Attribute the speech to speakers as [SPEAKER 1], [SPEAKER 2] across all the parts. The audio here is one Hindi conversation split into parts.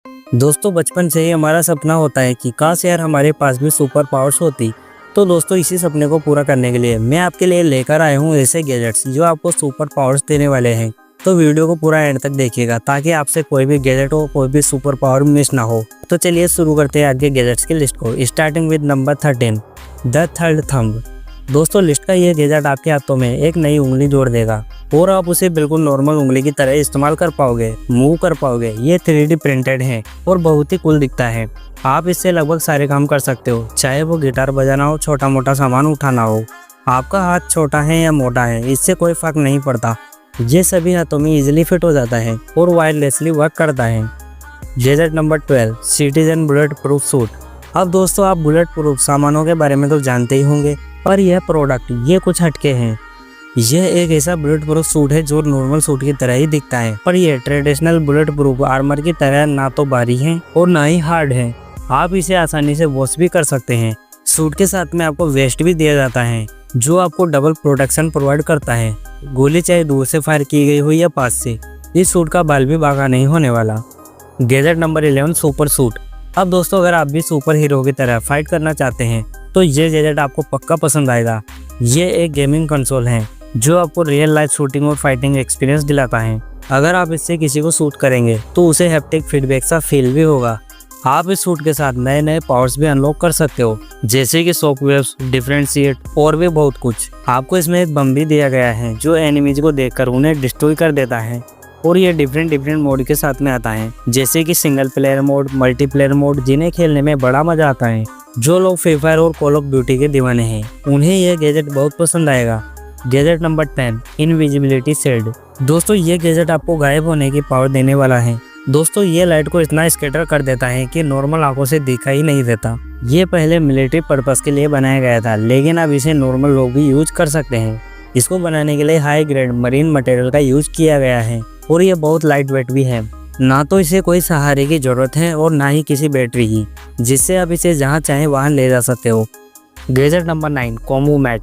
[SPEAKER 1] दोस्तों बचपन से ही हमारा सपना होता है कि काश यार हमारे पास भी सुपर पावर्स होती। तो दोस्तों इसी सपने को पूरा करने के लिए मैं आपके लिए लेकर आया हूँ ऐसे गैजेट्स जो आपको सुपर पावर्स देने वाले हैं। तो वीडियो को पूरा एंड तक देखिएगा ताकि आपसे कोई भी गैजेट हो, कोई भी सुपर पावर मिस ना हो। तो चलिए शुरू करते हैं आज के गैजेट्स की लिस्ट को, starting with number 13, the third thumb. दोस्तों लिस्ट का ये गैजेट आपके हाथों में एक नई उंगली जोड़ देगा और आप उसे बिल्कुल नॉर्मल उंगली की तरह इस्तेमाल कर पाओगे, मूव कर पाओगे। ये 3D प्रिंटेड है और बहुत ही कूल दिखता है। आप इससे लगभग सारे काम कर सकते हो, चाहे वो गिटार बजाना हो, छोटा मोटा सामान उठाना हो। आपका हाथ छोटा है या मोटा है, इससे कोई फर्क नहीं पड़ता। ये सभी हाथों में इजीली फिट हो जाता है और वायरलेसली वर्क करता है। Gadget number 12, citizen bullet proof suit. अब दोस्तों आप बुलेट प्रूफ सामानों के बारे में तो जानते ही होंगे, पर यह प्रोडक्ट ये कुछ हटके हैं। यह एक ऐसा बुलेट प्रूफ सूट है जो नॉर्मल सूट की तरह ही दिखता है, पर यह ट्रेडिशनल बुलेट प्रूफ आर्मर की तरह ना तो भारी है और ना ही हार्ड है। आप इसे आसानी से वॉश भी कर सकते हैं। सूट के साथ में आपको वेस्ट भी दिया जाता है जो आपको डबल प्रोटेक्शन प्रोवाइड करता है। गोली चाहे दूर से फायर की गई हो या पास से, इस सूट का बाल भी बांका नहीं होने वाला। Gadget number 11, super suit. अब दोस्तों अगर आप भी सुपर हीरो की तरह फाइट करना चाहते हैं तो ये गैजेट आपको पक्का पसंद आएगा। ये एक गेमिंग कंसोल है जो आपको रियल लाइफ शूटिंग और फाइटिंग एक्सपीरियंस दिलाता है। अगर आप इससे किसी को शूट करेंगे तो उसे हैप्टिक फीडबैक सा फील भी होगा। आप इस सूट के साथ नए नए पावर्स भी अनलॉक कर सकते हो, जैसे कि शॉक वेव्स, डिफरेंशिएट और भी बहुत कुछ। आपको इसमें एक बम भी दिया गया है जो एनिमीज को देखकर उन्हें डिस्ट्रॉय कर देता है और ये डिफरेंट मोड के साथ में आता है, जैसे कि single player mode, multiplayer mode, जिन्हें खेलने में बड़ा मजा आता है। जो लोग फ्री फायर और कॉल ऑफ ड्यूटी के दीवाने हैं उन्हें यह गैजेट बहुत पसंद आएगा। Gadget number 10, invisibility shade. दोस्तों ये गैजेट आपको गायब होने की पावर देने वाला है। दोस्तों ये लाइट को इतना स्कैटर कर देता है कि नॉर्मल आंखों से दिखाई ही नहीं देता। ये पहले मिलिट्री पर्पस के लिए बनाया गया था, लेकिन अब इसे नॉर्मल लोग भी यूज कर सकते हैं। इसको बनाने के लिए हाई ग्रेड मरीन मटेरियल का यूज किया गया है और ये बहुत लाइट वेट भी है। ना तो इसे कोई सहारे की जरूरत है और ना ही किसी बैटरी की, जिससे आप इसे जहाँ चाहे वहाँ ले जा सकते हो। Gadget number 9, combo mat.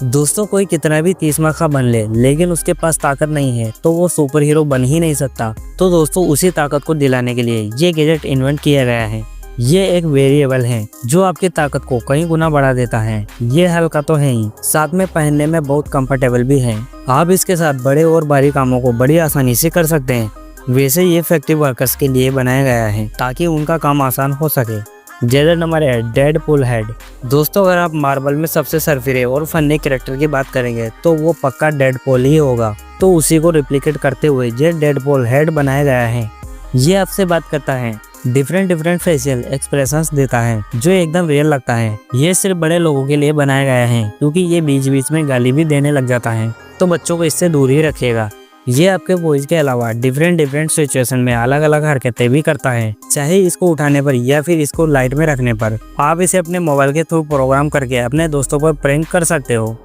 [SPEAKER 1] दोस्तों कोई कितना भी 30 मखा बन ले, लेकिन उसके पास ताकत नहीं है तो वो सुपर हीरो बन ही नहीं सकता। तो दोस्तों उसी ताकत को दिलाने के लिए ये गैजेट इन्वेंट किया गया है। ये एक वेरिएबल है जो आपकी ताकत को कई गुना बढ़ा देता है। ये हल्का तो है ही, साथ में पहनने में बहुत कंफर्टेबल भी है। आप इसके साथ बड़े और भारी कामों को बड़ी आसानी से कर सकते हैं। वैसे ये फैक्ट्री वर्कर्स के लिए बनाया गया है ताकि उनका काम आसान हो सके। Gadget number 8, Deadpool head. दोस्तों अगर आप मार्वल में सबसे सरफिरे और फनी कैरेक्टर की बात करेंगे तो वो पक्का डेडपूल ही होगा। तो उसी को रिप्लिकेट करते हुए ये डेडपूल हेड बनाया गया है। ये आपसे बात करता है, डिफरेंट फेशियल एक्सप्रेशंस देता है जो एकदम रियल लगता है। ये सिर्फ बड़े लोगों के लिए बनाया गया है क्योंकि ये बीच बीच में गाली भी देने लग जाता है, तो बच्चों को इससे दूर ही रखिएगा। ये आपके वॉइस के अलावा डिफरेंट सिचुएशन में अलग अलग हरकतें भी करता है, चाहे इसको उठाने पर या फिर इसको लाइट में रखने पर। आप इसे अपने मोबाइल के थ्रू प्रोग्राम करके अपने दोस्तों पर प्रैंक कर सकते हो।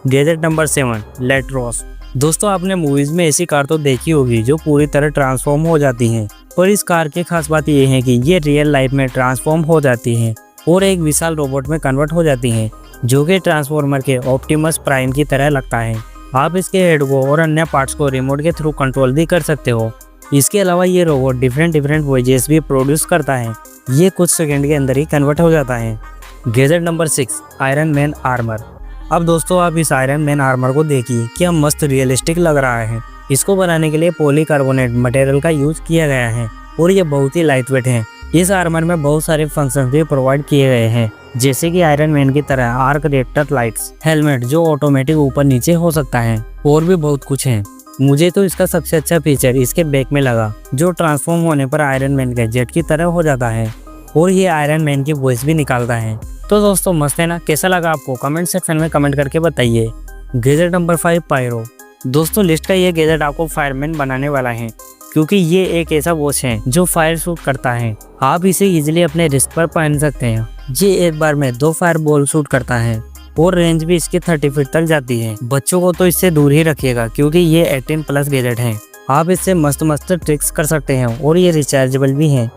[SPEAKER 1] Gadget number 7, लेट्रोस। दोस्तों आपने मूवीज में ऐसी कार तो देखी होगी जो पूरी तरह ट्रांसफॉर्म हो जाती हैं, पर इस कार की खास बात यह है कि ये रियल लाइफ में ट्रांसफॉर्म हो जाती हैं और एक विशाल रोबोट में कन्वर्ट हो जाती हैं, जो कि ट्रांसफॉर्मर के ऑप्टिमस प्राइम की तरह लगता है। आप इसके हेड को और अन्य पार्ट्स को रिमोट के थ्रू कंट्रोल भी कर सकते हो। इसके अलावा ये रोबोट डिफरेंट वॉइसेस भी प्रोड्यूस करता है। ये कुछ सेकंड के अंदर ही कन्वर्ट हो जाता है। Gadget number 6, iron man armour. अब दोस्तों आप इस आयरन मैन आर्मर को देखिए, क्या मस्त रियलिस्टिक लग रहा है। इसको बनाने के लिए पॉलीकार्बोनेट मटेरियल का यूज किया गया है और ये बहुत ही लाइट वेट है। इस आर्मर में बहुत सारे फंक्शंस भी प्रोवाइड किए गए हैं, जैसे कि आयरन मैन की तरह आर्क रिएक्टर लाइट्स, हेलमेट जो ऑटोमेटिक ऊपर नीचे हो सकता है और भी बहुत कुछ है। मुझे तो इसका सबसे अच्छा फीचर इसके बैक में लगा, जो ट्रांसफॉर्म होने पर आयरन मैन के जेट की तरह हो जाता है और ये आयरन मैन की वॉइस भी निकालता है। तो दोस्तों मस्त है ना, कैसा लगा आपको कमेंट सेक्शन में कमेंट करके बताइए। Gadget number 5, pyro. दोस्तों लिस्ट का ये गैजेट आपको फायरमैन बनाने वाला है क्योंकि ये एक ऐसा वॉच है जो फायर शूट करता है। आप इसे इजीली अपने रिस्ट पर पहन सकते हैं। ये एक बार में 2 फायर बॉल शूट करता है और रेंज भी इसकी 30 फीट तक जाती है। बच्चों को तो इससे दूर ही रखिएगा क्योंकि ये 18+ गैजेट है। आप इससे मस्त ट्रिक्स कर सकते हैं और ये रिचार्जेबल भी है।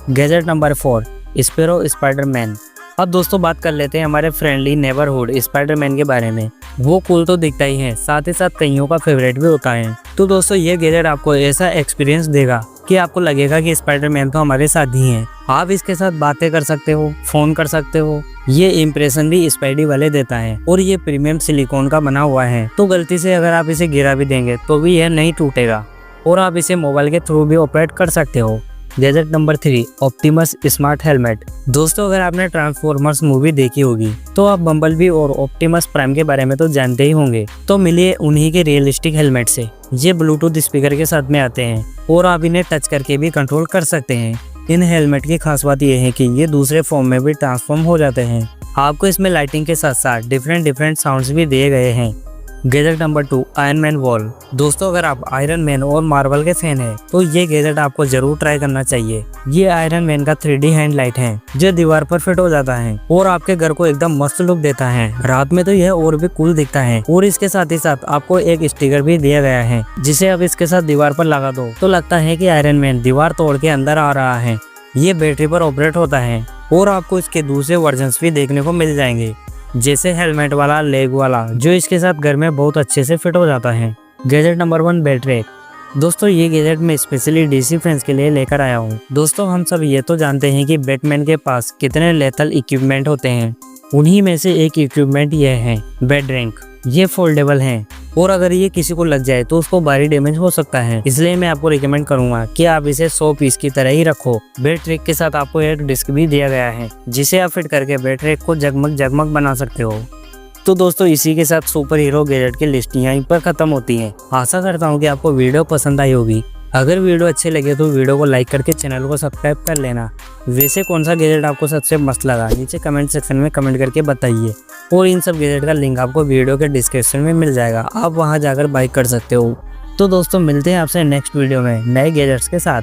[SPEAKER 1] Gadget number 4, sparrow Spiderman. अब दोस्तों बात कर लेते हैं हमारे फ्रेंडली नेबरहुड स्पाइडरमैन के बारे में। वो कूल तो दिखता ही है, साथ ही साथ कईयों का फेवरेट भी होता है। तो दोस्तों ये गैजेट आपको ऐसा एक्सपीरियंस देगा कि आपको लगेगा कि स्पाइडरमैन तो हमारे साथ ही हैं। आप इसके साथ बातें कर सकते हो, फोन कर सकते हो। ये इम्प्रेशन भी स्पाइडी वाले देता है और ये प्रीमियम सिलिकॉन का बना हुआ है, तो गलती से अगर आप इसे गिरा भी देंगे तो भी यह नहीं टूटेगा और आप इसे मोबाइल के थ्रू भी ऑपरेट कर सकते हो। Gadget number 3, Optimus smart helmet. दोस्तों अगर आपने ट्रांसफॉर्मर्स मूवी देखी होगी तो आप बम्बलबी और ऑप्टिमस प्राइम के बारे में तो जानते ही होंगे। तो मिलिए उन्हीं के रियलिस्टिक हेलमेट से। ये ब्लूटूथ स्पीकर के साथ में आते हैं और आप इन्हें टच करके भी कंट्रोल कर सकते हैं। इन हेलमेट की खास बात यह है कि ये दूसरे फॉर्म में भी ट्रांसफॉर्म हो जाते हैं। आपको इसमें लाइटिंग के साथ साथ डिफरेंट साउंड्स भी दिए गए हैं। Gadget number 2, iron man wall. दोस्तों अगर आप आयरन मैन और मार्वल के फैन हैं तो ये गैजेट आपको जरूर ट्राई करना चाहिए। ये आयरन मैन का 3D हैंड लाइट है जो दीवार पर फिट हो जाता है और आपके घर को एकदम मस्त लुक देता है। रात में तो यह और भी कूल दिखता है और इसके साथ ही साथ आपको एक स्टिकर भी दिया गया है जिसे आप इसके साथ दीवार पर लगा दो तो लगता है कि आयरन मैन दीवार तोड़ के अंदर आ रहा है। ये बैटरी पर ऑपरेट होता है और आपको इसके दूसरे वर्जन्स भी देखने को मिल जाएंगे, जैसे हेलमेट वाला, लेग वाला, जो इसके साथ घर में बहुत अच्छे से फिट हो जाता है। Gadget number 1, battery. दोस्तों ये गैजेट मैं स्पेशली डीसी फैंस के लिए लेकर आया हूँ। दोस्तों हम सब ये तो जानते हैं कि बैटमैन के पास कितने लेथल इक्विपमेंट होते हैं, उन्हीं में से एक इक्विपमेंट यह है, बैट रैंक। ये फोल्डेबल है और अगर ये किसी को लग जाए तो उसको भारी डैमेज हो सकता है, इसलिए मैं आपको रिकमेंड करूंगा कि आप इसे 100 पीस की तरह ही रखो। बैट रैक के साथ आपको एक डिस्क भी दिया गया है जिसे आप फिट करके बैट रैक को जगमग बना सकते हो। तो दोस्तों इसी के साथ सुपर हीरो गैजेट की लिस्ट यहीं पर खत्म होती है। आशा करता हूँ कि आपको वीडियो पसंद आई होगी। अगर वीडियो अच्छे लगे तो वीडियो को लाइक करके चैनल को सब्सक्राइब कर लेना। वैसे कौन सा गैजेट आपको सबसे मस्त लगा नीचे कमेंट सेक्शन में कमेंट करके बताइए और इन सब गैजेट का लिंक आपको वीडियो के डिस्क्रिप्शन में मिल जाएगा, आप वहां जाकर बाय कर सकते हो। तो दोस्तों मिलते हैं आपसे नेक्स्ट वीडियो में नए गैजेट्स के साथ।